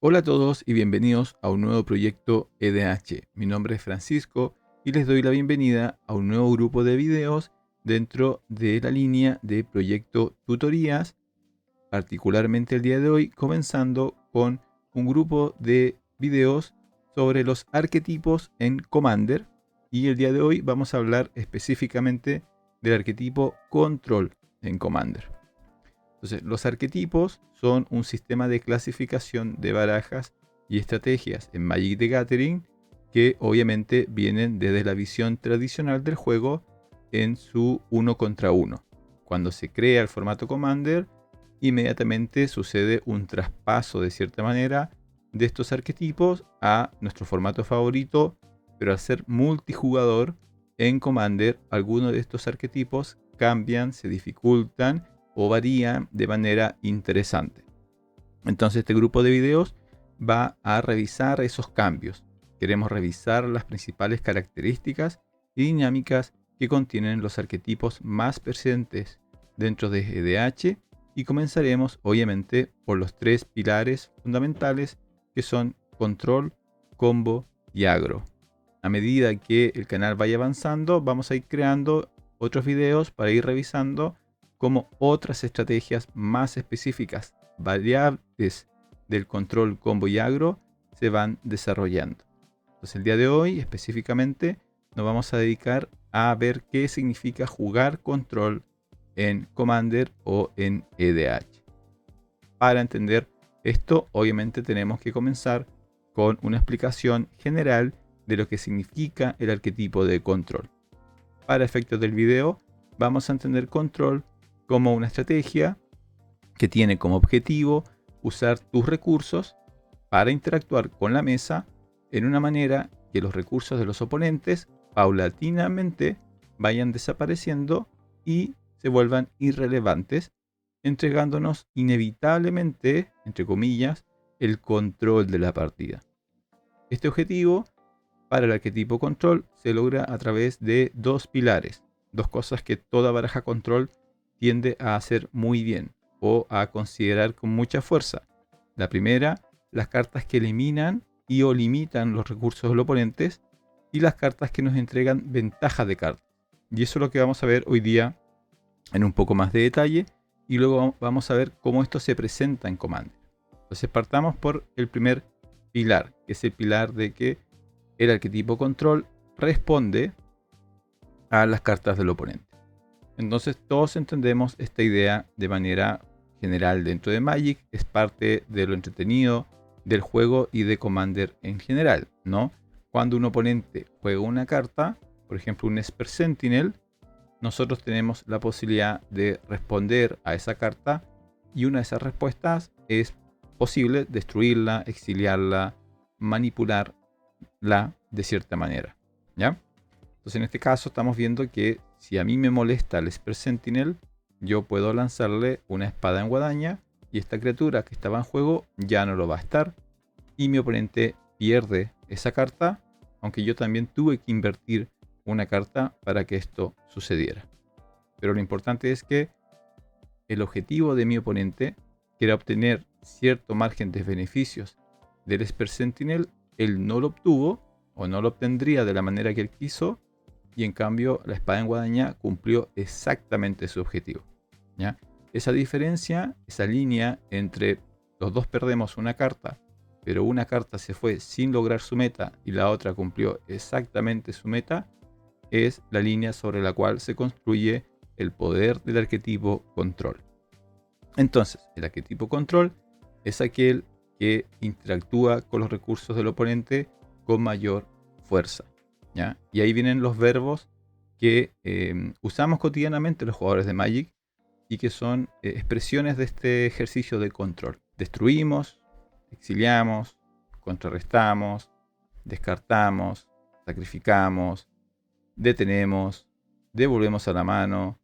Hola a todos y bienvenidos a un nuevo proyecto EDH. Mi nombre es Francisco y les doy la bienvenida a un nuevo grupo de videos dentro de la línea de proyecto tutorías, particularmente el día de hoy comenzando con un grupo de videos sobre los arquetipos en Commander, y el día de hoy vamos a hablar específicamente del arquetipo Control en Commander. Entonces, los arquetipos son un sistema de clasificación de barajas y estrategias en Magic the Gathering que obviamente vienen desde la visión tradicional del juego en su uno contra uno. Cuando se crea el formato Commander, inmediatamente sucede un traspaso de cierta manera de estos arquetipos a nuestro formato favorito, pero al ser multijugador en Commander, algunos de estos arquetipos cambian, se dificultan o varían de manera interesante. Entonces este grupo de videos va a revisar esos cambios. Queremos revisar las principales características y dinámicas que contienen los arquetipos más presentes dentro de EDH, y comenzaremos obviamente por los tres pilares fundamentales que son control, combo y agro. A medida que el canal vaya avanzando, vamos a ir creando otros videos para ir revisando cómo otras estrategias más específicas, variables del control, combo y agro, se van desarrollando. Entonces el día de hoy específicamente nos vamos a dedicar a ver qué significa jugar control en Commander o en EDH. Para entender esto, obviamente tenemos que comenzar con una explicación general de lo que significa el arquetipo de control. Para efectos del video, vamos a entender control como una estrategia que tiene como objetivo usar tus recursos para interactuar con la mesa en una manera que los recursos de los oponentes paulatinamente vayan desapareciendo y se vuelvan irrelevantes, entregándonos inevitablemente, entre comillas, el control de la partida. Este objetivo para el arquetipo control se logra a través de dos pilares, dos cosas que toda baraja control tiende a hacer muy bien o a considerar con mucha fuerza. La primera, las cartas que eliminan y o limitan los recursos del oponente, y las cartas que nos entregan ventajas de cartas. Y eso es lo que vamos a ver hoy día en un poco más de detalle, y luego vamos a ver cómo esto se presenta en Commander. Entonces partamos por el primer pilar, que es el pilar de que el arquetipo control responde a las cartas del oponente. Entonces todos entendemos esta idea de manera general dentro de Magic, es parte de lo entretenido del juego y de Commander en general, ¿no? Cuando un oponente juega una carta, por ejemplo un Esper Sentinel, nosotros tenemos la posibilidad de responder a esa carta, y una de esas respuestas es posible destruirla, exiliarla, manipularla de cierta manera, ¿ya? Entonces en este caso estamos viendo que si a mí me molesta el Esper Sentinel, yo puedo lanzarle una espada en guadaña y esta criatura que estaba en juego ya no lo va a estar, y mi oponente pierde esa carta, aunque yo también tuve que invertir una carta para que esto sucediera. Pero lo importante es que el objetivo de mi oponente, que era obtener cierto margen de beneficios del Esper Sentinel, él no lo obtuvo o no lo obtendría de la manera que él quiso, y en cambio la espada en guadaña cumplió exactamente su objetivo, ¿ya? Esa diferencia, esa línea entre los dos perdemos una carta, pero una carta se fue sin lograr su meta y la otra cumplió exactamente su meta, es la línea sobre la cual se construye el poder del arquetipo control. Entonces, el arquetipo control es aquel que interactúa con los recursos del oponente con mayor fuerza, ¿ya? Y ahí vienen los verbos que usamos cotidianamente los jugadores de Magic y que son expresiones de este ejercicio de control. Destruimos, exiliamos, contrarrestamos, descartamos, sacrificamos, detenemos, devolvemos a la mano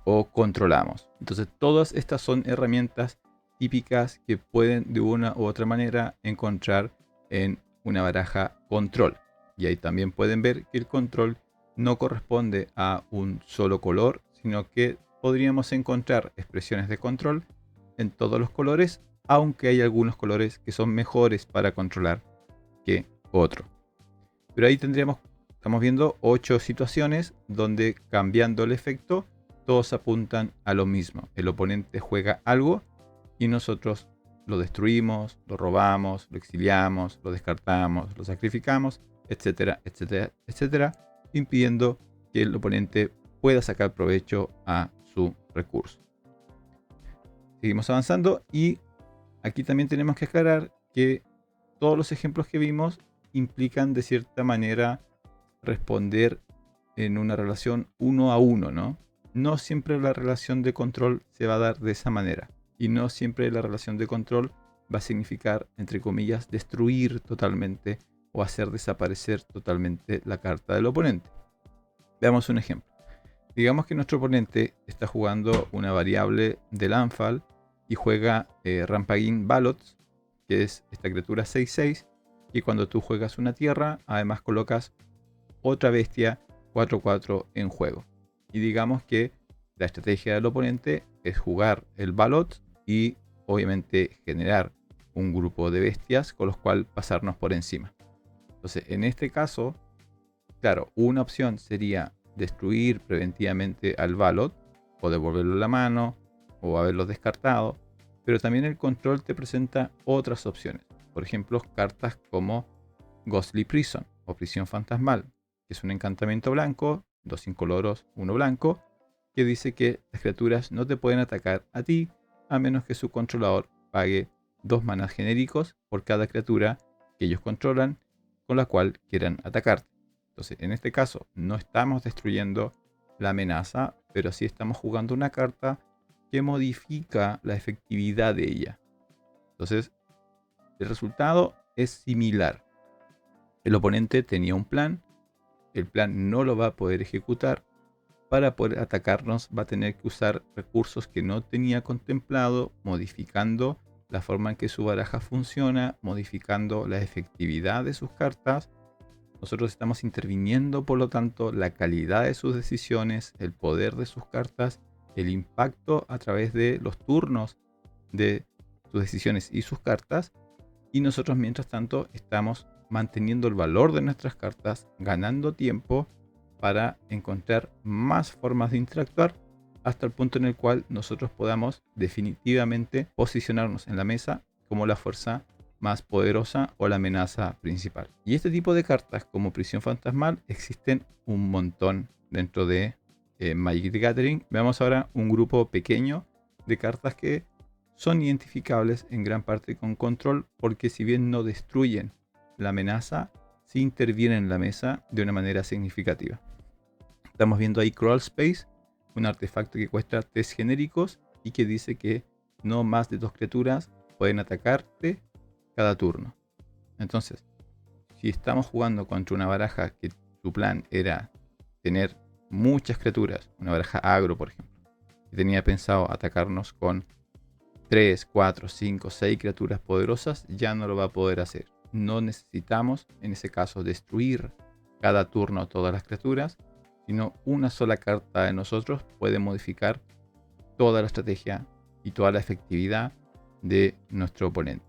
o controlamos. Entonces todas estas son herramientas típicas que pueden de una u otra manera encontrar en una baraja control. Y ahí también pueden ver que el control no corresponde a un solo color, sino que podríamos encontrar expresiones de control en todos los colores aunque hay algunos colores que son mejores para controlar que otros. Pero ahí estamos viendo 8 situaciones donde, cambiando el efecto, todos apuntan a lo mismo. El oponente juega algo y nosotros lo destruimos, lo robamos, lo exiliamos, lo descartamos, lo sacrificamos, etcétera, etcétera, etcétera, impidiendo que el oponente pueda sacar provecho a su recurso. Seguimos avanzando y aquí también tenemos que aclarar que todos los ejemplos que vimos implican de cierta manera responder en una relación uno a uno, ¿no? No siempre la relación de control se va a dar de esa manera. Y no siempre la relación de control va a significar, entre comillas, destruir totalmente o hacer desaparecer totalmente la carta del oponente. Veamos un ejemplo. Digamos que nuestro oponente está jugando una variable del Anfal y juega Rampagin Ballots, que es esta criatura 6/6, y cuando tú juegas una tierra, además colocas otra bestia 4/4 en juego. Y digamos que la estrategia del oponente es jugar el Ballot y obviamente generar un grupo de bestias con los cuales pasarnos por encima. Entonces, en este caso, claro, una opción sería destruir preventivamente al Ballot o devolverlo a la mano o haberlo descartado, pero también el control te presenta otras opciones. Por ejemplo, cartas como Ghostly Prison o Prisión Fantasmal, que es un encantamiento blanco, 2 incoloros, 1 blanco, que dice que las criaturas no te pueden atacar a ti a menos que su controlador pague 2 manas genéricos por cada criatura que ellos controlan con la cual quieran atacarte. Entonces, en este caso, no estamos destruyendo la amenaza, pero sí estamos jugando una carta que modifica la efectividad de ella. Entonces, el resultado es similar. El oponente tenía un plan, el plan no lo va a poder ejecutar. Para poder atacarnos va a tener que usar recursos que no tenía contemplado, modificando la forma en que su baraja funciona, modificando la efectividad de sus cartas. Nosotros estamos interviniendo, por lo tanto, la calidad de sus decisiones, el poder de sus cartas, el impacto a través de los turnos de sus decisiones y sus cartas. Y nosotros, mientras tanto, estamos manteniendo el valor de nuestras cartas, ganando tiempo para encontrar más formas de interactuar hasta el punto en el cual nosotros podamos definitivamente posicionarnos en la mesa como la fuerza más poderosa o la amenaza principal. Y este tipo de cartas como Prisión Fantasmal existen un montón dentro de Magic the Gathering. Veamos ahora un grupo pequeño de cartas que son identificables en gran parte con control, porque si bien no destruyen la amenaza, sí intervienen en la mesa de una manera significativa. Estamos viendo ahí Crawl Space, un artefacto que cuesta 3 genéricos y que dice que no más de 2 criaturas pueden atacarte cada turno. Entonces, si estamos jugando contra una baraja que su plan era tener muchas criaturas, una baraja agro por ejemplo, que tenía pensado atacarnos con 3, 4, 5, 6 criaturas poderosas, ya no lo va a poder hacer. No necesitamos, en ese caso, destruir cada turno todas las criaturas, sino una sola carta de nosotros puede modificar toda la estrategia y toda la efectividad de nuestro oponente.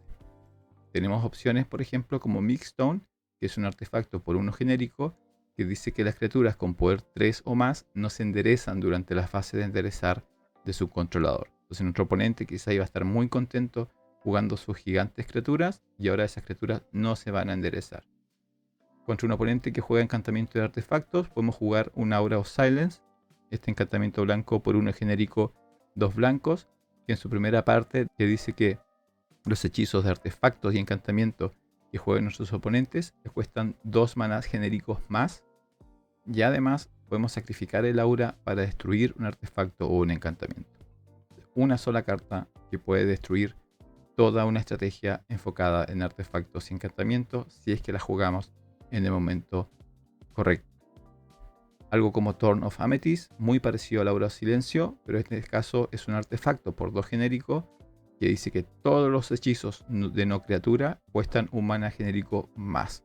Tenemos opciones, por ejemplo, como Mixstone, que es un artefacto por 1 genérico, que dice que las criaturas con poder 3 o más no se enderezan durante la fase de enderezar de su controlador. Entonces nuestro oponente quizá iba a estar muy contento jugando sus gigantes criaturas y ahora esas criaturas no se van a enderezar. Contra un oponente que juega encantamiento de artefactos podemos jugar un Aura of Silence, este encantamiento blanco por 1 genérico, 2 blancos, que en su primera parte te dice que los hechizos de artefactos y encantamientos que jueguen nuestros oponentes les cuestan 2 manás genéricos más, y además podemos sacrificar el aura para destruir un artefacto o un encantamiento. Una sola carta que puede destruir toda una estrategia enfocada en artefactos y encantamientos si es que la jugamos en el momento correcto. Algo como Thorn of Amethyst, muy parecido al Aura of Silencio, pero en este caso es un artefacto por 2 genérico que dice que todos los hechizos de no criatura cuestan un mana genérico más.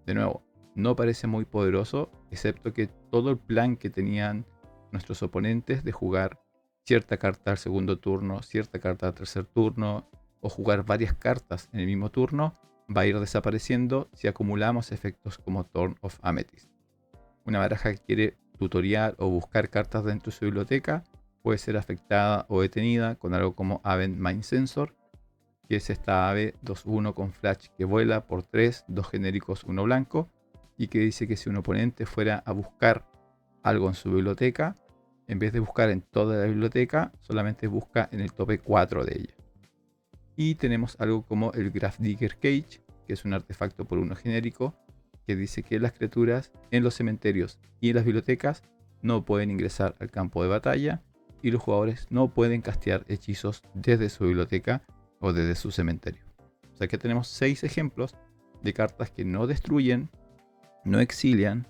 De nuevo, no parece muy poderoso, excepto que todo el plan que tenían nuestros oponentes de jugar cierta carta al segundo turno, cierta carta al tercer turno, o jugar varias cartas en el mismo turno va a ir desapareciendo si acumulamos efectos como Thorn of Amethyst. Una baraja que quiere tutoriar o buscar cartas dentro de su biblioteca puede ser afectada o detenida con algo como Avent Mind Sensor, que es esta ave 2/1 con flash que vuela por 3, 2 genéricos, 1 blanco, y que dice que si un oponente fuera a buscar algo en su biblioteca, en vez de buscar en toda la biblioteca, solamente busca en el tope 4 de ella. Y tenemos algo como el Grafdigger Cage, que es un artefacto por 1 genérico, que dice que las criaturas en los cementerios y en las bibliotecas no pueden ingresar al campo de batalla, y los jugadores no pueden castear hechizos desde su biblioteca o desde su cementerio. O sea que tenemos 6 ejemplos de cartas que no destruyen, no exilian,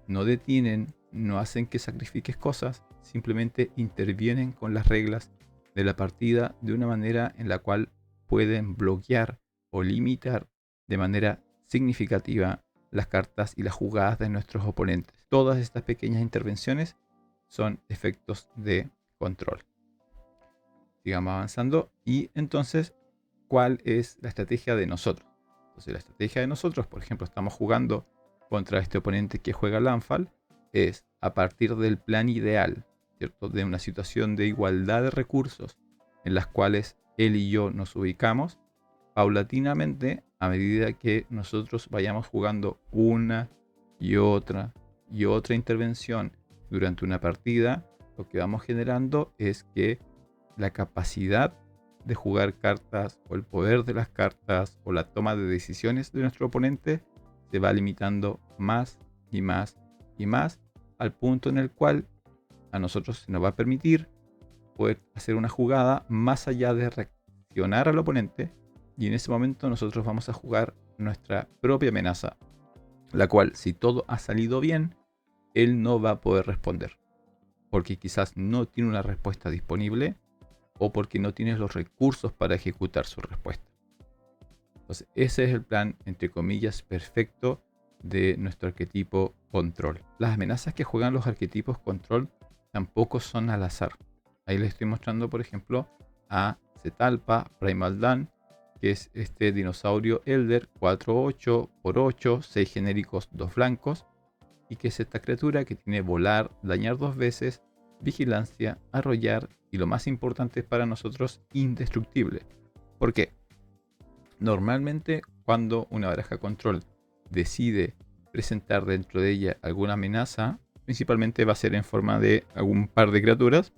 no detienen, no hacen que sacrifiques cosas, simplemente intervienen con las reglas de la partida de una manera en la cual pueden bloquear o limitar de manera significativa las cartas y las jugadas de nuestros oponentes. Todas estas pequeñas intervenciones son efectos de control. Sigamos avanzando. Y entonces, ¿cuál es la estrategia de nosotros? Entonces, la estrategia de nosotros, por ejemplo, estamos jugando contra este oponente que juega Landfall, es a partir del plan ideal, ¿cierto? De una situación de igualdad de recursos en las cuales él y yo nos ubicamos, paulatinamente, a medida que nosotros vayamos jugando una y otra intervención durante una partida, lo que vamos generando es que la capacidad de jugar cartas o el poder de las cartas o la toma de decisiones de nuestro oponente se va limitando más y más y más, al punto en el cual a nosotros se nos va a permitir poder hacer una jugada más allá de reaccionar al oponente, y en ese momento nosotros vamos a jugar nuestra propia amenaza, la cual, si todo ha salido bien, él no va a poder responder, porque quizás no tiene una respuesta disponible o porque no tiene los recursos para ejecutar su respuesta. Entonces, ese es el plan, entre comillas, perfecto de nuestro arquetipo control. Las amenazas que juegan los arquetipos control tampoco son al azar. Ahí les estoy mostrando, por ejemplo, a Zetalpa Primal Dan, que es este dinosaurio Elder 4/8 por 8, 6 genéricos, 2 blancos, y que es esta criatura que tiene volar, dañar 2 veces, vigilancia, arrollar y, lo más importante para nosotros, indestructible. ¿Por qué? Normalmente cuando una baraja control decide presentar dentro de ella alguna amenaza, principalmente va a ser en forma de algún par de criaturas.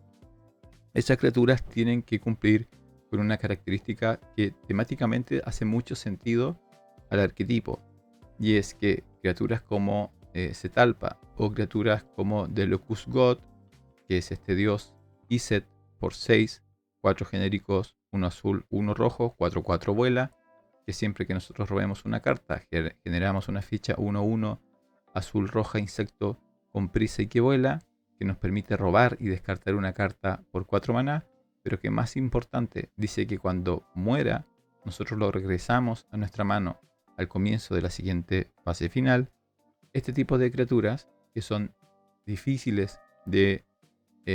Esas criaturas tienen que cumplir con una característica que temáticamente hace mucho sentido al arquetipo, y es que criaturas como Zetalpa o criaturas como The Locust God, que es este dios Iset por 6, 4 genéricos, 1 azul, 1 rojo, 4/4 vuela, que siempre que nosotros robemos una carta generamos una ficha 1/1 azul roja insecto con prisa y que vuela, que nos permite robar y descartar una carta por 4 maná, pero que, más importante, dice que cuando muera nosotros lo regresamos a nuestra mano al comienzo de la siguiente fase final. Este tipo de criaturas, que son difíciles de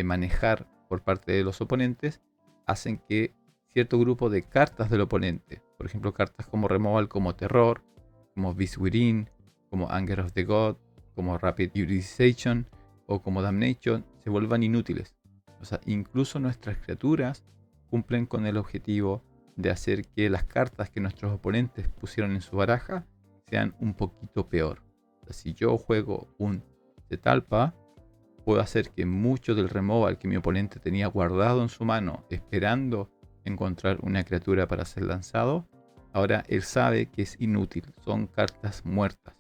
manejar por parte de los oponentes, hacen que cierto grupo de cartas del oponente, por ejemplo cartas como Removal, como Terror, como Beast Within, como Anger of the God, como Rapid Utilization o como Damnation, se vuelvan inútiles. O sea, incluso nuestras criaturas cumplen con el objetivo de hacer que las cartas que nuestros oponentes pusieron en su baraja sean un poquito peor. O sea, si yo juego un Zetalpa, puedo hacer que mucho del removal que mi oponente tenía guardado en su mano, esperando encontrar una criatura para ser lanzado, ahora él sabe que es inútil, son cartas muertas.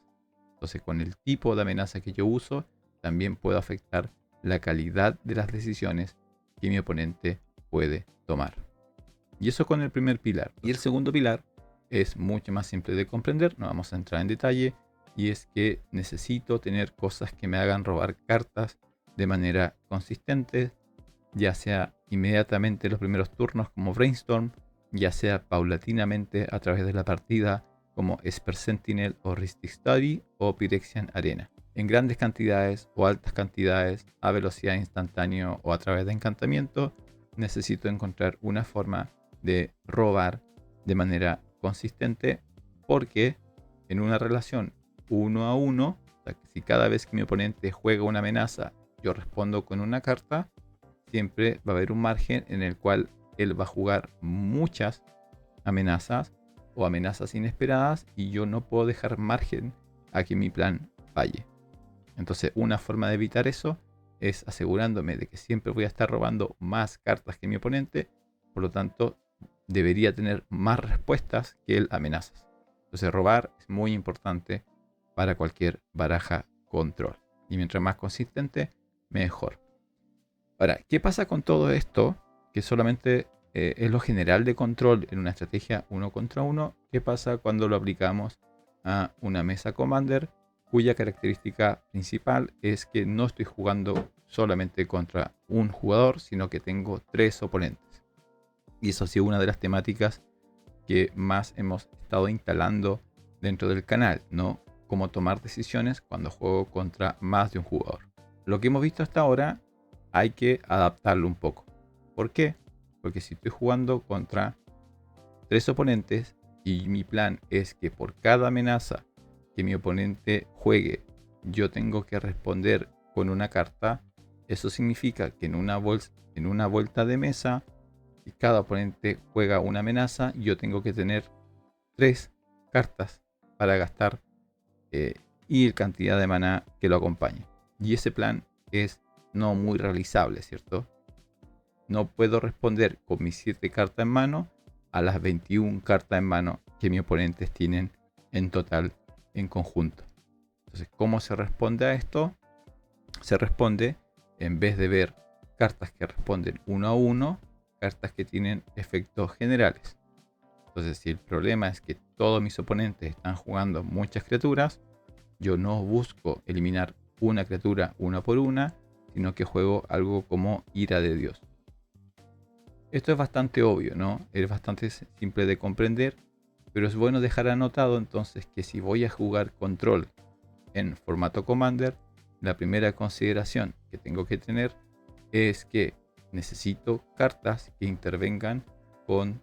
Entonces, con el tipo de amenaza que yo uso, también puedo afectar la calidad de las decisiones que mi oponente puede tomar. Y eso con el primer pilar. Y el segundo pilar es mucho más simple de comprender, no vamos a entrar en detalle, y es que necesito tener cosas que me hagan robar cartas de manera consistente, ya sea inmediatamente en los primeros turnos como Brainstorm, ya sea paulatinamente a través de la partida como Esper Sentinel o Rhystic Study o Phyrexian Arena, en grandes cantidades o altas cantidades, a velocidad instantánea o a través de encantamiento. Necesito encontrar una forma de robar de manera consistente, porque en una relación 1-1, o sea, que si cada vez que mi oponente juega una amenaza, yo respondo con una carta, siempre va a haber un margen en el cual él va a jugar muchas amenazas o amenazas inesperadas y yo no puedo dejar margen a que mi plan falle. Entonces, una forma de evitar eso es asegurándome de que siempre voy a estar robando más cartas que mi oponente, por lo tanto, debería tener más respuestas que él amenazas. Entonces, robar es muy importante para cualquier baraja control. Y mientras más consistente, mejor. Ahora, ¿qué pasa con todo esto? Que solamente es lo general de control en una estrategia 1 contra 1. ¿Qué pasa cuando lo aplicamos a una mesa Commander, cuya característica principal es que no estoy jugando solamente contra un jugador, sino que tengo 3 oponentes? Y eso ha sido una de las temáticas que más hemos estado instalando dentro del canal, ¿no? Cómo tomar decisiones cuando juego contra más de un jugador. Lo que hemos visto hasta ahora hay que adaptarlo un poco. ¿Por qué? Porque si estoy jugando contra 3 oponentes y mi plan es que por cada amenaza que mi oponente juegue, yo tengo que responder con una carta, eso significa que en una vuelta de mesa, si cada oponente juega una amenaza, yo tengo que tener 3 cartas para gastar y la cantidad de maná que lo acompañe. Y ese plan es no muy realizable, ¿cierto? No puedo responder con mis 7 cartas en mano a las 21 cartas en mano que mis oponentes tienen en total en conjunto. Entonces, ¿cómo se responde a esto? Se responde, en vez de ver cartas que responden 1-1, cartas que tienen efectos generales. Entonces, si el problema es que todos mis oponentes están jugando muchas criaturas, yo no busco eliminar una criatura una por una, sino que juego algo como Ira de Dios. Esto es bastante obvio, ¿no? Es bastante simple de comprender, pero es bueno dejar anotado entonces que si voy a jugar control en formato Commander, la primera consideración que tengo que tener es que necesito cartas que intervengan con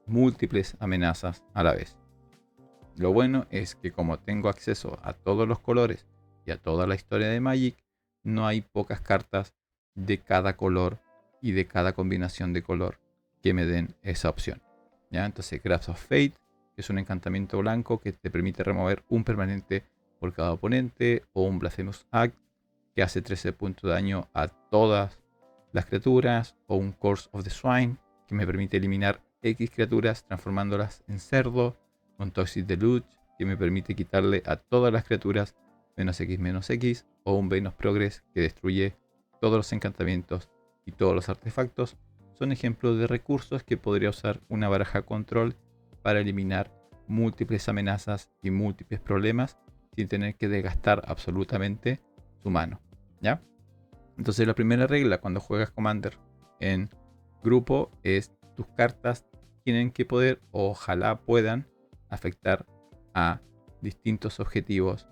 múltiples amenazas a la vez. Lo bueno es que como tengo acceso a todos los colores y a toda la historia de Magic, no hay pocas cartas de cada color y de cada combinación de color que me den esa opción. ¿Ya? Entonces, Grasp of Fate es un encantamiento blanco que te permite remover un permanente por cada oponente, o un Blasphemous Act que hace 13 puntos de daño a todas las criaturas, o un Curse of the Swine que me permite eliminar X criaturas transformándolas en cerdo, un Toxic Deluge que me permite quitarle a todas las criaturas -X, o un Bane of Progress que destruye todos los encantamientos y todos los artefactos. Son ejemplos de recursos que podría usar una baraja control para eliminar múltiples amenazas y múltiples problemas sin tener que desgastar absolutamente su mano, ¿ya? Entonces la primera regla cuando juegas Commander en grupo es tus cartas tienen que poder, o ojalá puedan, afectar a distintos objetivos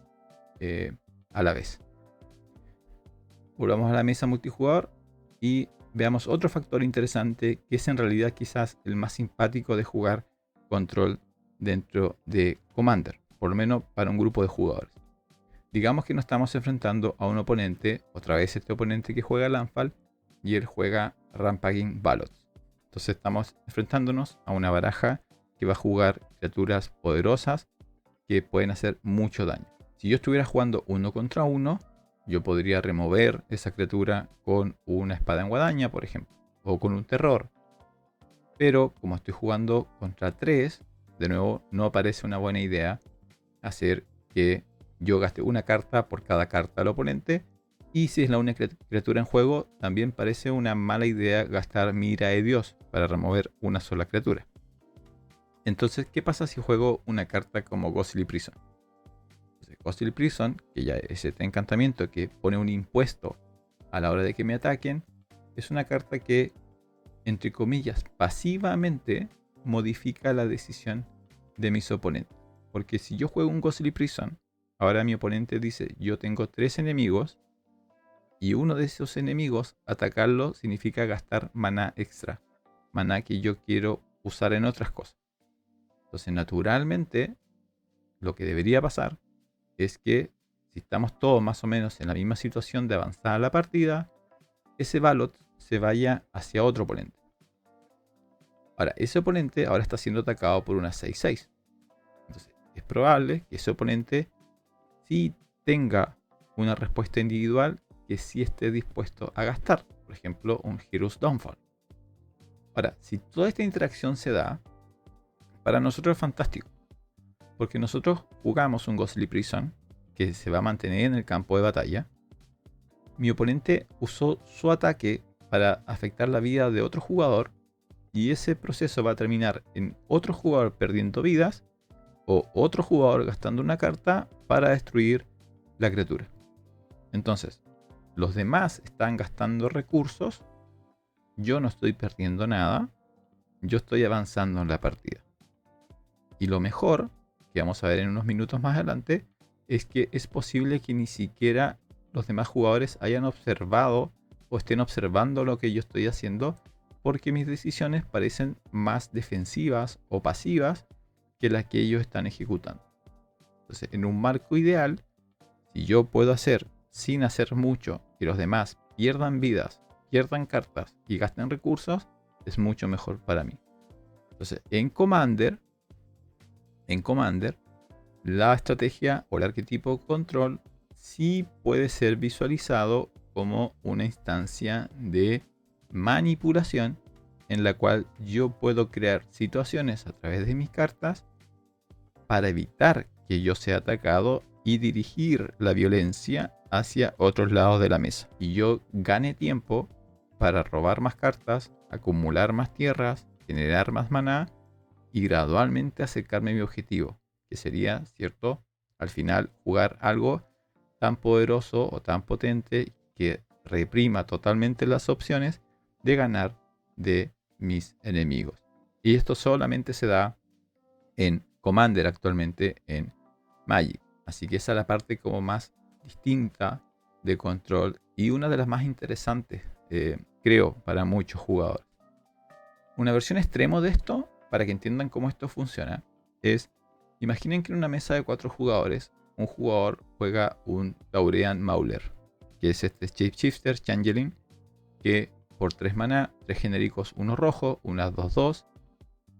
a la vez. Volvamos a la mesa multijugador y veamos otro factor interesante que es en realidad quizás el más simpático de jugar control dentro de Commander, por lo menos para un grupo de jugadores. Digamos que nos estamos enfrentando a un oponente, otra vez este oponente que juega Landfall, y él juega Rampaging Ballots. Entonces estamos enfrentándonos a una baraja que va a jugar criaturas poderosas que pueden hacer mucho daño. Si yo estuviera jugando 1 contra 1, yo podría remover esa criatura con una espada en guadaña, por ejemplo, o con un terror. Pero como estoy jugando contra 3, de nuevo, no parece una buena idea hacer que yo gaste una carta por cada carta del oponente. Y si es la única criatura en juego, también parece una mala idea gastar mi Ira de Dios para remover una sola criatura. Entonces, ¿qué pasa si juego una carta como Ghostly Prison? Entonces, Ghostly Prison, que ya es este encantamiento que pone un impuesto a la hora de que me ataquen, es una carta que, entre comillas, pasivamente modifica la decisión de mis oponentes. Porque si yo juego un Ghostly Prison, ahora mi oponente dice, yo tengo 3 enemigos, y uno de esos enemigos, atacarlo significa gastar maná extra. Maná que yo quiero usar en otras cosas. Entonces, naturalmente, lo que debería pasar es que si estamos todos más o menos en la misma situación de avanzar la partida, ese ballot se vaya hacia otro oponente. Ahora, ese oponente ahora está siendo atacado por una 6-6. Entonces, es probable que ese oponente sí tenga una respuesta individual que sí esté dispuesto a gastar. Por ejemplo, un Hero's Downfall. Ahora, si toda esta interacción se da, para nosotros es fantástico. Porque nosotros jugamos un Ghostly Prison que se va a mantener en el campo de batalla. Mi oponente usó su ataque para afectar la vida de otro jugador. Y ese proceso va a terminar en otro jugador perdiendo vidas o otro jugador gastando una carta para destruir la criatura. Entonces, los demás están gastando recursos, yo no estoy perdiendo nada, yo estoy avanzando en la partida. Y lo mejor, que vamos a ver en unos minutos más adelante, es que es posible que ni siquiera los demás jugadores hayan observado o estén observando lo que yo estoy haciendo, porque mis decisiones parecen más defensivas o pasivas que las que ellos están ejecutando. Entonces, en un marco ideal, si yo puedo hacer sin hacer mucho que los demás pierdan vidas, pierdan cartas y gasten recursos, es mucho mejor para mí. Entonces, en Commander, la estrategia o el arquetipo control sí puede ser visualizado como una instancia de manipulación en la cual yo puedo crear situaciones a través de mis cartas para evitar que yo sea atacado y dirigir la violencia hacia otros lados de la mesa. Y yo gane tiempo para robar más cartas, acumular más tierras, generar más maná y gradualmente acercarme a mi objetivo, que sería, ¿cierto? Al final jugar algo tan poderoso o tan potente que reprima totalmente las opciones de ganar de mis enemigos. Y esto solamente se da en Commander actualmente en Magic. Así que esa es la parte como más distinta de control y una de las más interesantes, creo, para muchos jugadores. Una versión extremo de esto, para que entiendan cómo esto funciona, es, imaginen que en una mesa de 4 jugadores, un jugador juega un Taurean Mauler, que es este Shapeshifter Changeling, que por 3 maná, 3 genéricos, 1 rojo, unas 2/2.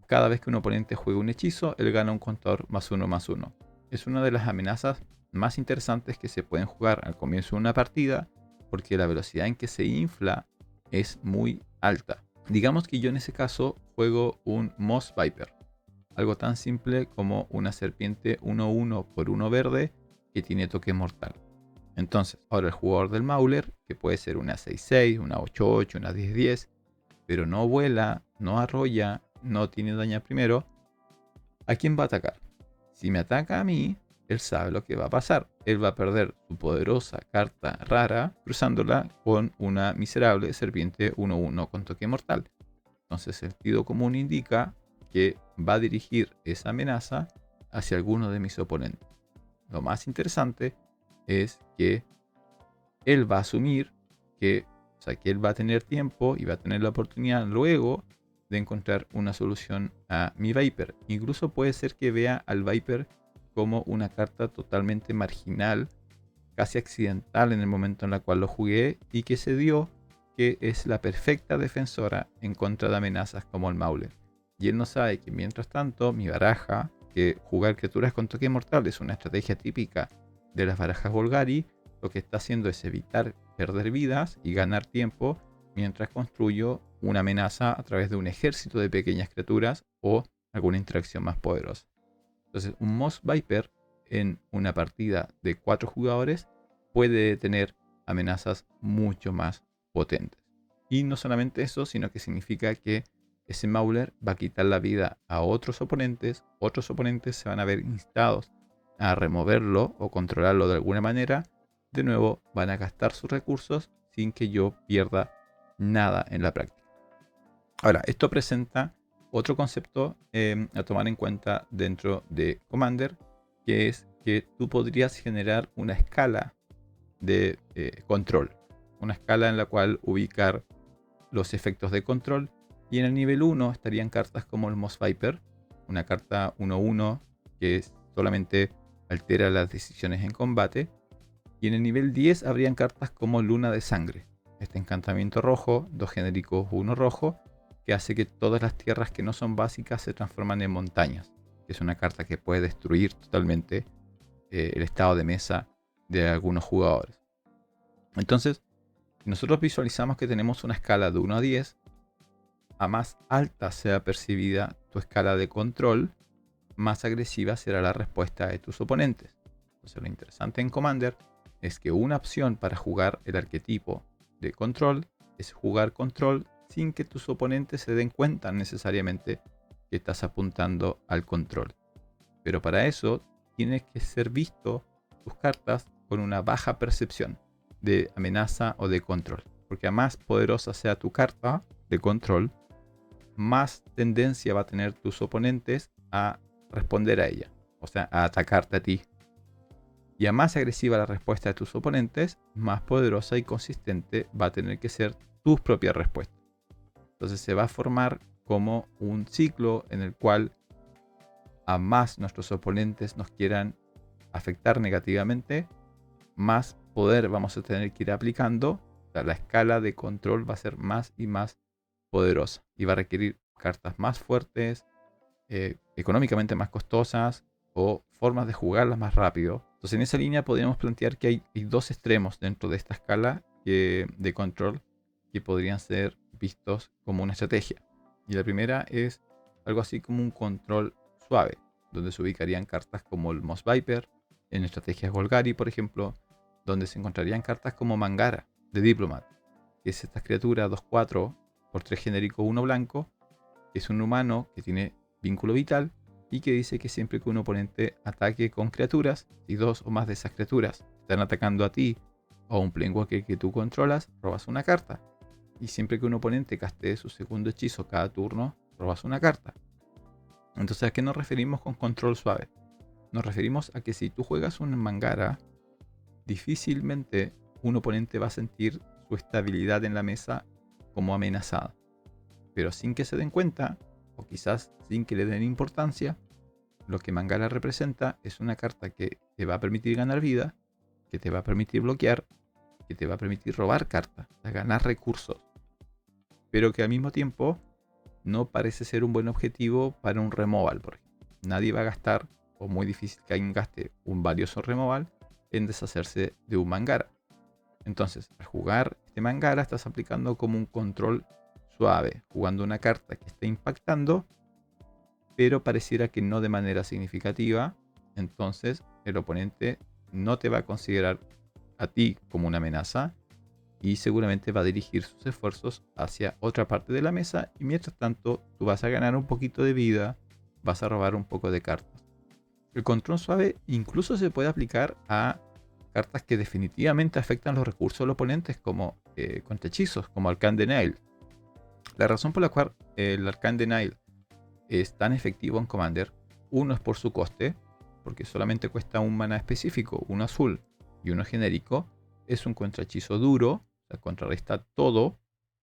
Cada vez que un oponente juega un hechizo, él gana un contador +1/+1. Es una de las amenazas más interesantes que se pueden jugar al comienzo de una partida, porque la velocidad en que se infla es muy alta. Digamos que yo en ese caso juego un Moss Viper, algo tan simple como una serpiente 1/1 por 1 verde que tiene toque mortal. Entonces, ahora el jugador del Mauler, que puede ser una 6/6, una 8/8, una 10/10, pero no vuela, no arrolla, no tiene daño primero, ¿a quién va a atacar? Si me ataca a mí, él sabe lo que va a pasar. Él va a perder su poderosa carta rara cruzándola con una miserable serpiente 1/1 con toque mortal. Entonces el sentido común indica que va a dirigir esa amenaza hacia alguno de mis oponentes. Lo más interesante es que él va a asumir que, que él va a tener tiempo y va a tener la oportunidad luego de encontrar una solución a mi Viper. Incluso puede ser que vea al Viper como una carta totalmente marginal, casi accidental en el momento en el cual lo jugué, y que se dio que es la perfecta defensora en contra de amenazas como el Mauler. Y él no sabe que mientras tanto mi baraja, que jugar criaturas con toque mortal es una estrategia típica de las barajas Golgari, lo que está haciendo es evitar perder vidas y ganar tiempo mientras construyo una amenaza a través de un ejército de pequeñas criaturas o alguna interacción más poderosa. Entonces, un Moss Viper en una partida de 4 jugadores puede tener amenazas mucho más potentes. Y no solamente eso, sino que significa que ese Mauler va a quitar la vida a otros oponentes se van a ver instados a removerlo o controlarlo de alguna manera. De nuevo, van a gastar sus recursos sin que yo pierda nada en la práctica. Ahora, esto presenta otro concepto a tomar en cuenta dentro de Commander, que es que tú podrías generar una escala de control, una escala en la cual ubicar los efectos de control, y en el nivel 1 estarían cartas como el Moss Viper, una carta 1/1 que solamente altera las decisiones en combate. Y en el nivel 10 habrían cartas como Luna de Sangre. Este encantamiento rojo, 2 genéricos, 1 rojo, que hace que todas las tierras que no son básicas se transforman en montañas. Que es una carta que puede destruir totalmente el estado de mesa de algunos jugadores. Entonces, nosotros visualizamos que tenemos una escala de 1 a 10. A más alta sea percibida tu escala de control, más agresiva será la respuesta de tus oponentes. Entonces, lo interesante en Commander es que una opción para jugar el arquetipo de control es jugar control sin que tus oponentes se den cuenta necesariamente que estás apuntando al control. Pero para eso tienes que ser visto tus cartas con una baja percepción de amenaza o de control. Porque a más poderosa sea tu carta de control, más tendencia va a tener tus oponentes a responder a ella. O sea, a atacarte a ti. Y a más agresiva la respuesta de tus oponentes, más poderosa y consistente va a tener que ser tus propias respuestas. Entonces se va a formar como un ciclo en el cual a más nuestros oponentes nos quieran afectar negativamente, más poder vamos a tener que ir aplicando. O sea, la escala de control va a ser más y más poderosa y va a requerir cartas más fuertes, económicamente más costosas o formas de jugarlas más rápido. Entonces en esa línea podríamos plantear que hay dos extremos dentro de esta escala de control que podrían ser vistos como una estrategia. Y la primera es algo así como un control suave, donde se ubicarían cartas como el Moss Viper, en estrategias Golgari, por ejemplo, donde se encontrarían cartas como Mangara, de Diplomat, que es esta criatura 2/4 por 3 genérico 1 blanco, que es un humano que tiene vínculo vital y que dice que siempre que un oponente ataque con criaturas, y 2 o más de esas criaturas están atacando a ti o a un Planewalker que tú controlas, robas una carta. Y siempre que un oponente castee su segundo hechizo cada turno, robas una carta. Entonces, ¿a qué nos referimos con control suave? Nos referimos a que si tú juegas un Mangara, difícilmente un oponente va a sentir su estabilidad en la mesa como amenazada. Pero sin que se den cuenta, o quizás sin que le den importancia, lo que Mangala representa es una carta que te va a permitir ganar vida, que te va a permitir bloquear, que te va a permitir robar cartas, ganar recursos, pero que al mismo tiempo no parece ser un buen objetivo para un removal, por ejemplo. Nadie va a gastar, o muy difícil que alguien gaste, un valioso removal en deshacerse de un Mangara. Entonces, al jugar este Mangara estás aplicando como un control suave, jugando una carta que está impactando, pero pareciera que no de manera significativa. Entonces el oponente no te va a considerar a ti como una amenaza y seguramente va a dirigir sus esfuerzos hacia otra parte de la mesa, y mientras tanto tú vas a ganar un poquito de vida, vas a robar un poco de cartas. El control suave incluso se puede aplicar a cartas que definitivamente afectan los recursos de los oponentes, como contrahechizos, como Arcane Denial. La razón por la cual el Arcane Denial es tan efectivo en Commander, uno es por su coste, porque solamente cuesta un mana específico, uno azul y uno genérico. Es un contrahechizo duro, o sea, contrarresta todo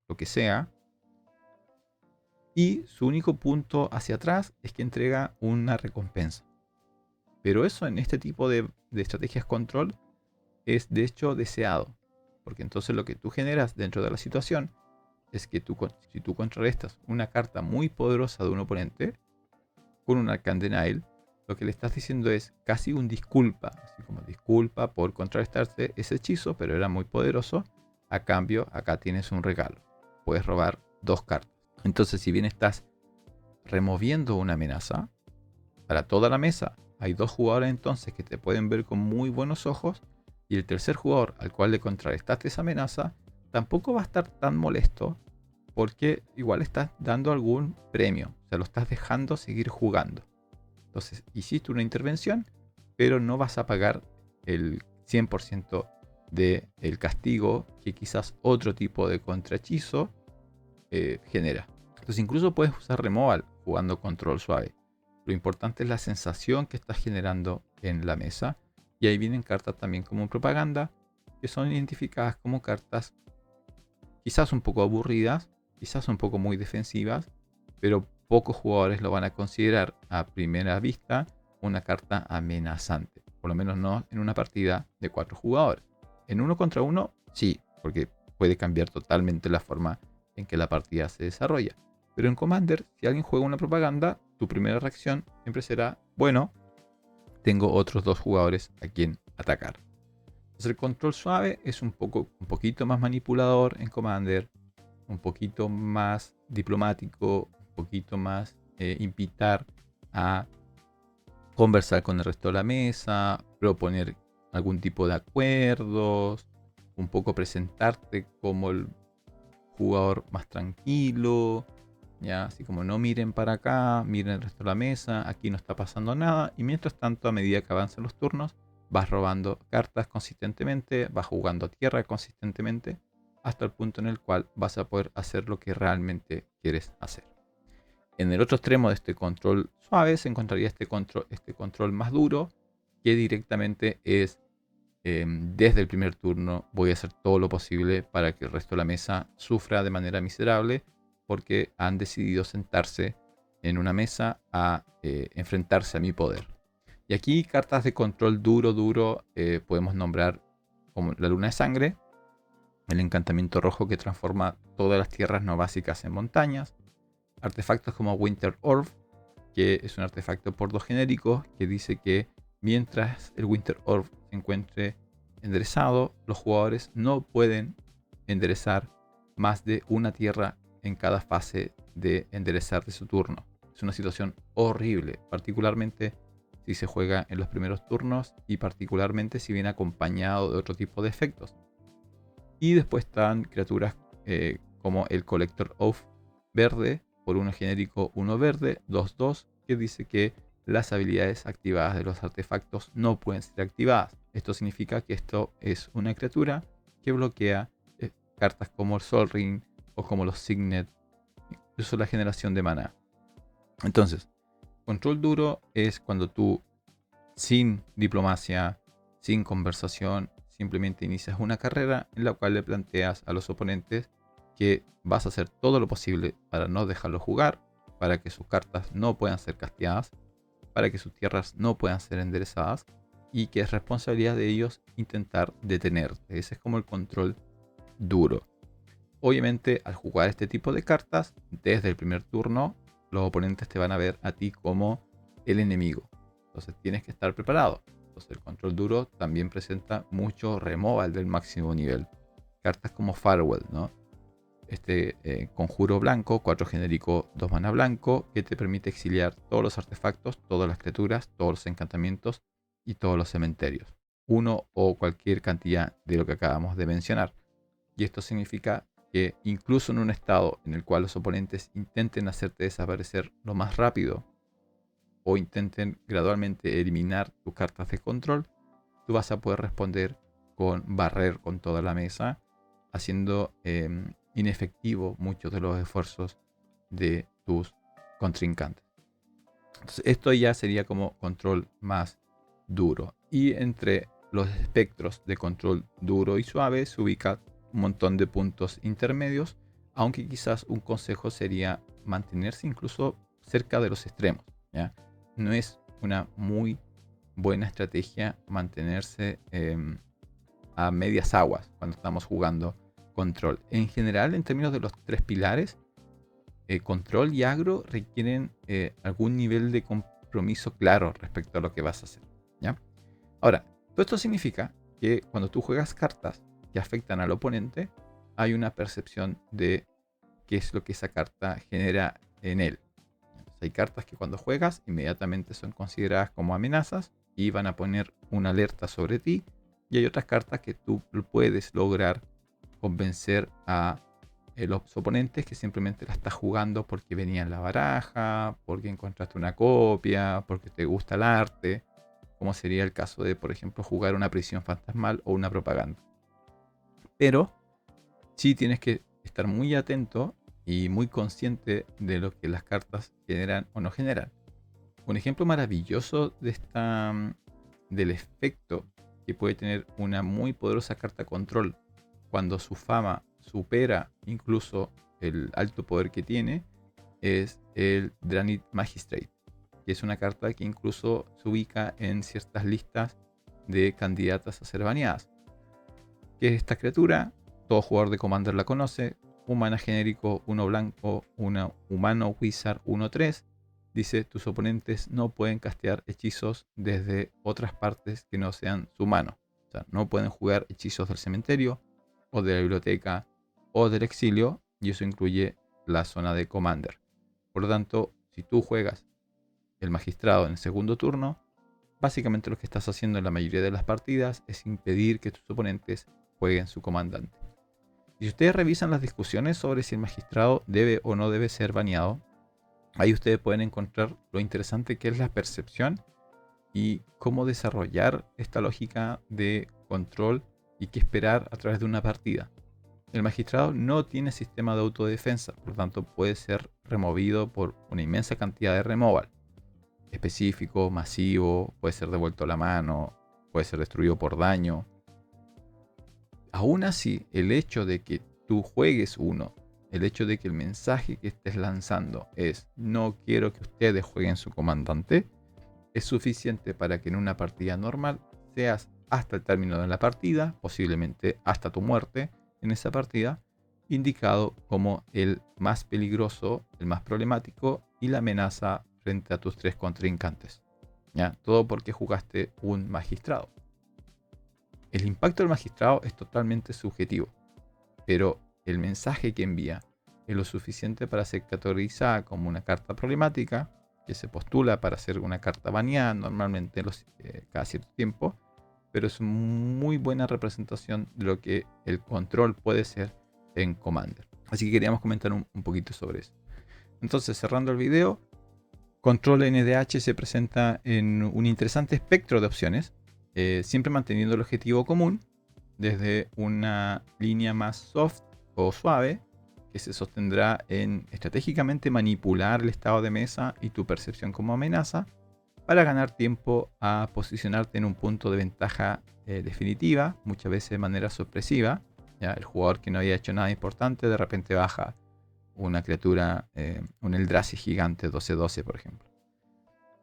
lo que sea. Y su único punto hacia atrás es que entrega una recompensa. Pero eso en este tipo de estrategias control es de hecho deseado, porque entonces lo que tú generas dentro de la situación es que si tú contrarrestas una carta muy poderosa de un oponente con un Arcane Denial, lo que le estás diciendo es casi un disculpa, así como disculpa por contrarrestarse ese hechizo, pero era muy poderoso. A cambio, acá tienes un regalo. Puedes robar 2 cartas. Entonces, si bien estás removiendo una amenaza para toda la mesa, hay 2 jugadores entonces que te pueden ver con muy buenos ojos, y el tercer jugador al cual le contrarrestaste esa amenaza tampoco va a estar tan molesto, porque igual estás dando algún premio, o sea, lo estás dejando seguir jugando. Entonces, hiciste una intervención, pero no vas a pagar el 100% del castigo que quizás otro tipo de contrahechizo genera. Entonces, incluso puedes usar removal jugando control suave. Lo importante es la sensación que estás generando en la mesa. Y ahí vienen cartas también como propaganda, que son identificadas como cartas quizás un poco aburridas, quizás un poco muy defensivas, pero pocos jugadores lo van a considerar a primera vista una carta amenazante. Por lo menos no en una partida de 4 jugadores. En uno contra uno, sí, porque puede cambiar totalmente la forma en que la partida se desarrolla. Pero en Commander, si alguien juega una propaganda, tu primera reacción siempre será, bueno, tengo otros 2 jugadores a quien atacar. Entonces el control suave es un poquito más manipulador en Commander, un poquito más diplomático, un poquito más invitar a conversar con el resto de la mesa, proponer algún tipo de acuerdos, un poco presentarte como el jugador más tranquilo, ya, así como no miren para acá, miren el resto de la mesa, aquí no está pasando nada, y mientras tanto, a medida que avancen los turnos, vas robando cartas consistentemente, vas jugando tierra consistentemente, hasta el punto en el cual vas a poder hacer lo que realmente quieres hacer. En el otro extremo de este control suave se encontraría este control más duro, que directamente es desde el primer turno voy a hacer todo lo posible para que el resto de la mesa sufra de manera miserable porque han decidido sentarse en una mesa a enfrentarse a mi poder. Y aquí cartas de control duro podemos nombrar como la luna de sangre, el encantamiento rojo que transforma todas las tierras no básicas en montañas, artefactos como Winter Orb, que es un artefacto por 2 genérico que dice que mientras el Winter Orb se encuentre enderezado, los jugadores no pueden enderezar más de una tierra en cada fase de enderezar de su turno. Es una situación horrible, particularmente si se juega en los primeros turnos y particularmente si viene acompañado de otro tipo de efectos. Y después están criaturas como el Collector of verde, por 1 genérico 1 verde, 2/2, que dice que las habilidades activadas de los artefactos no pueden ser activadas. Esto significa que esto es una criatura que bloquea cartas como el Sol Ring o como los Signet, incluso la generación de maná. Entonces, control duro es cuando tú, sin diplomacia, sin conversación, simplemente inicias una carrera en la cual le planteas a los oponentes que vas a hacer todo lo posible para no dejarlo jugar, para que sus cartas no puedan ser casteadas, para que sus tierras no puedan ser enderezadas y que es responsabilidad de ellos intentar detenerte. Ese es como el control duro. Obviamente, al jugar este tipo de cartas, desde el primer turno, los oponentes te van a ver a ti como el enemigo. Entonces tienes que estar preparado. Entonces el control duro también presenta mucho removal del máximo nivel. Cartas como Farewell, ¿no? Este conjuro blanco, 4 genérico, 2 mana blanco, que te permite exiliar todos los artefactos, todas las criaturas, todos los encantamientos y todos los cementerios. Uno o cualquier cantidad de lo que acabamos de mencionar. Y esto significa que incluso en un estado en el cual los oponentes intenten hacerte desaparecer lo más rápido o intenten gradualmente eliminar tus cartas de control, tú vas a poder responder con barrer con toda la mesa, haciendo inefectivo muchos de los esfuerzos de tus contrincantes. Entonces, esto ya sería como control más duro. Y entre los espectros de control duro y suave se ubica un montón de puntos intermedios, aunque quizás un consejo sería mantenerse incluso cerca de los extremos, ¿ya? No es una muy buena estrategia mantenerse a medias aguas cuando estamos jugando control. En general, en términos de los 3 pilares, control y agro requieren algún nivel de compromiso claro respecto a lo que vas a hacer, ¿ya? Ahora, todo esto significa que cuando tú juegas cartas que afectan al oponente, hay una percepción de qué es lo que esa carta genera en él. Entonces, hay cartas que cuando juegas inmediatamente son consideradas como amenazas y van a poner una alerta sobre ti. Y hay otras cartas que tú puedes lograr convencer a los oponentes que simplemente la estás jugando porque venía en la baraja, porque encontraste una copia, porque te gusta el arte, como sería el caso de, por ejemplo, jugar una prisión fantasmal o una propaganda. Pero sí tienes que estar muy atento y muy consciente de lo que las cartas generan o no generan. Un ejemplo maravilloso de del efecto que puede tener una muy poderosa carta control cuando su fama supera incluso el alto poder que tiene es el Dranith Magistrate, que es una carta que incluso se ubica en ciertas listas de candidatas a ser baneadas. ¿Qué es esta criatura? Todo jugador de Commander la conoce. Un mana genérico 1 blanco, una humano wizard 1/3. Dice: tus oponentes no pueden castear hechizos desde otras partes que no sean su mano. O sea, no pueden jugar hechizos del cementerio, o de la biblioteca, o del exilio, y eso incluye la zona de Commander. Por lo tanto, si tú juegas el magistrado en el segundo turno, básicamente lo que estás haciendo en la mayoría de las partidas es impedir que tus oponentes jueguen su comandante. Y si ustedes revisan las discusiones sobre si el magistrado debe o no debe ser baneado, ahí ustedes pueden encontrar lo interesante que es la percepción y cómo desarrollar esta lógica de control y qué esperar a través de una partida. El magistrado no tiene sistema de autodefensa, por lo tanto puede ser removido por una inmensa cantidad de removal. Específico, masivo, puede ser devuelto a la mano, puede ser destruido por daño. Aún así, el hecho de que tú juegues uno, el hecho de que el mensaje que estés lanzando es: no quiero que ustedes jueguen su comandante, es suficiente para que en una partida normal seas, hasta el término de la partida, posiblemente hasta tu muerte en esa partida, indicado como el más peligroso, el más problemático y la amenaza frente a tus 3 contrincantes. ¿Ya? Todo porque jugaste un magistrado. El impacto del magistrado es totalmente subjetivo, pero el mensaje que envía es lo suficiente para ser categorizada como una carta problemática, que se postula para ser una carta baneada normalmente cada cierto tiempo, pero es muy buena representación de lo que el control puede ser en Commander. Así que queríamos comentar un poquito sobre eso. Entonces, cerrando el video, Control NDH se presenta en un interesante espectro de opciones, siempre manteniendo el objetivo común, desde una línea más soft o suave, que se sostendrá en estratégicamente manipular el estado de mesa y tu percepción como amenaza, para ganar tiempo a posicionarte en un punto de ventaja definitiva, muchas veces de manera sorpresiva. ¿Ya? El jugador que no había hecho nada importante de repente baja una criatura, un Eldrazi gigante 12/12, por ejemplo.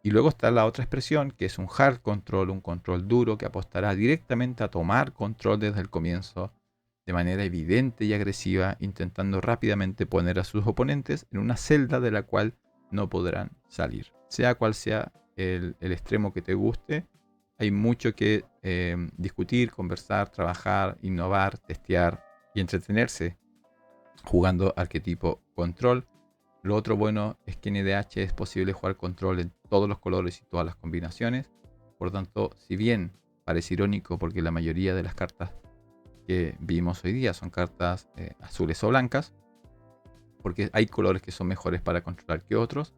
Y luego está la otra expresión, que es un hard control, un control duro que apostará directamente a tomar control desde el comienzo, de manera evidente y agresiva, intentando rápidamente poner a sus oponentes en una celda de la cual no podrán salir. Sea cual sea el extremo que te guste, hay mucho que discutir, conversar, trabajar, innovar, testear y entretenerse jugando arquetipo control. Lo otro bueno es que en EDH es posible jugar control en todos los colores y todas las combinaciones. Por lo tanto, si bien parece irónico porque la mayoría de las cartas que vimos hoy día son cartas azules o blancas, porque hay colores que son mejores para controlar que otros,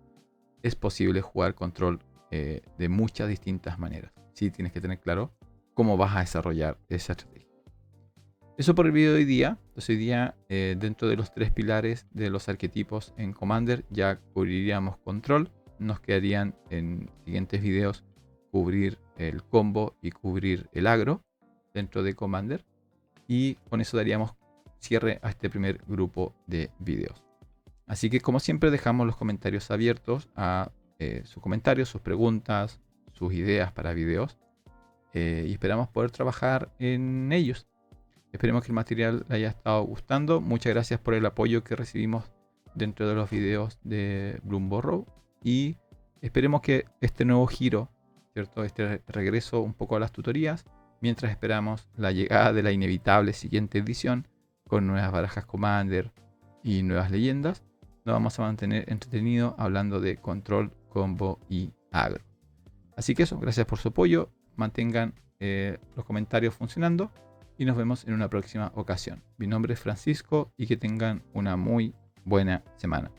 es posible jugar control de muchas distintas maneras. Sí, tienes que tener claro cómo vas a desarrollar esa estrategia. Eso por el video de hoy día. Entonces hoy día, dentro de los 3 pilares de los arquetipos en Commander, ya cubriríamos control. Nos quedarían en siguientes videos cubrir el combo y cubrir el agro dentro de Commander. Y con eso daríamos cierre a este primer grupo de videos. Así que, como siempre, dejamos los comentarios abiertos a sus comentarios, sus preguntas, sus ideas para videos. Y esperamos poder trabajar en ellos. Esperemos que el material le haya estado gustando. Muchas gracias por el apoyo que recibimos dentro de los videos de Bloomborrow. Y esperemos que este nuevo giro, ¿cierto? Este regreso un poco a las tutorías, mientras esperamos la llegada de la inevitable siguiente edición con nuevas barajas Commander y nuevas leyendas, nos vamos a mantener entretenidos hablando de control, combo y agro. Así que eso, gracias por su apoyo. Mantengan los comentarios funcionando. Y nos vemos en una próxima ocasión. Mi nombre es Francisco y que tengan una muy buena semana.